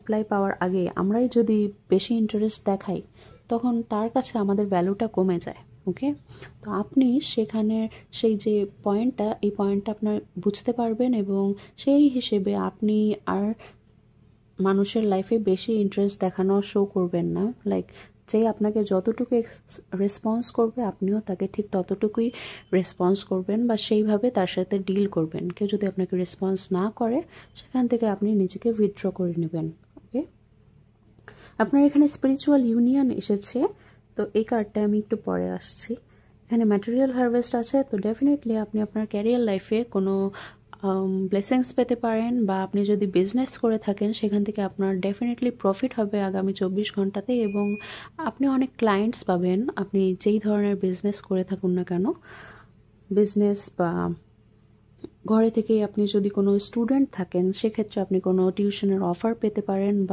Reply পাওয়ার আগে আমরাই যদি বেশি ইন্টারেস্ট দেখাই তখন তার কাছে আমাদের ভ্যালুটা কমে যায়। ওকে, তো আপনি সেখানে সেই যে পয়েন্টটা, এই পয়েন্টটা আপনার বুঝতে পারবেন এবং সেই হিসেবে আপনি আর মানুষের লাইফে বেশি ইন্টারেস্ট দেখানো শো করবেন না। লাইক যে আপনাকে যতটুকু রেসপন্স করবে আপনিও তাকে ঠিক ততটুকুই রেসপন্স করবেন বা সেইভাবে তার সাথে ডিল করবেন। কেউ যদি আপনাকে রেসপন্স না করে সেখান থেকে আপনি নিজেকে উইথড্র করে নেবেন। ওকে, আপনার এখানে স্পিরিচুয়াল ইউনিয়ন এসেছে, তো এই কার্ডটা আমি একটু পরে আসছি। এখানে ম্যাটেরিয়াল হারভেস্ট আছে, তো ডেফিনেটলি আপনি আপনার ক্যারিয়ার লাইফে কোনো ব্লেসিংস পেতে পারেন, বা আপনি যদি বিজনেস করে থাকেন সেখান থেকে আপনার ডেফিনেটলি প্রফিট হবে আগামী 24 ঘন্টাতে, এবং আপনি অনেক ক্লায়েন্টস পাবেন। আপনি যেই ধরনের বিজনেস করে থাকুন না কেন, বিজনেস বা ঘরে থেকেই আপনি যদি কোনো স্টুডেন্ট থাকেন সেক্ষেত্রে আপনি কোনো টিউশনের অফার পেতে পারেন, বা